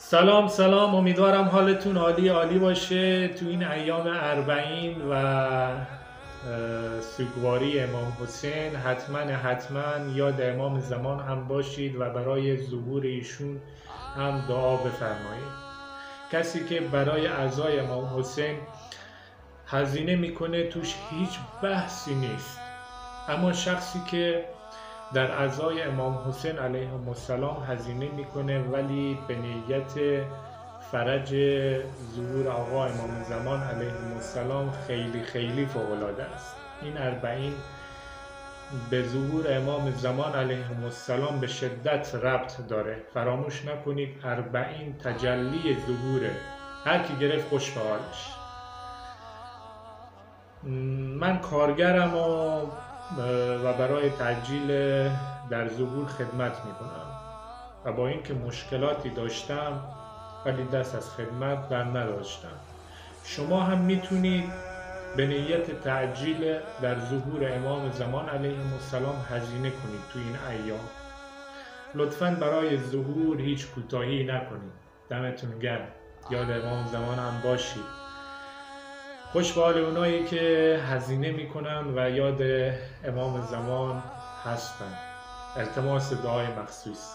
سلام، امیدوارم حالتون عالی باشه. تو این ایام اربعین و سوگواری امام حسین حتما یاد امام زمان هم باشید و برای ظهور ایشون هم دعا بفرمایید. کسی که برای عزای امام حسین هزینه میکنه توش هیچ بحثی نیست، اما شخصی که در عزای امام حسین علیه السلام هزینه میکنه ولی به نیت فرج ظهور آقا امام زمان علیه السلام خیلی فوق‌العاده است. این اربعین به ظهور امام زمان علیه السلام به شدت ربط داره. فراموش نکنید اربعین تجلی ظهوره. هر کی گرفت خوش به حالش. من کارگرم و برای تعجیل در ظهور خدمت میکنم و با اینکه مشکلاتی داشتم ولی دست از خدمت بر نداشتم. شما هم میتونید به نیت تعجیل در ظهور امام زمان علیه السلام هزینه کنید تو این ایام. لطفاً برای ظهور هیچ کوتاهی نکنید. دمتون گرم. یاد امام زمان هم باشید. خوش به حال اونایی که هزینه میکنن و یاد امام زمان هستن. التماس دعای مخصوص.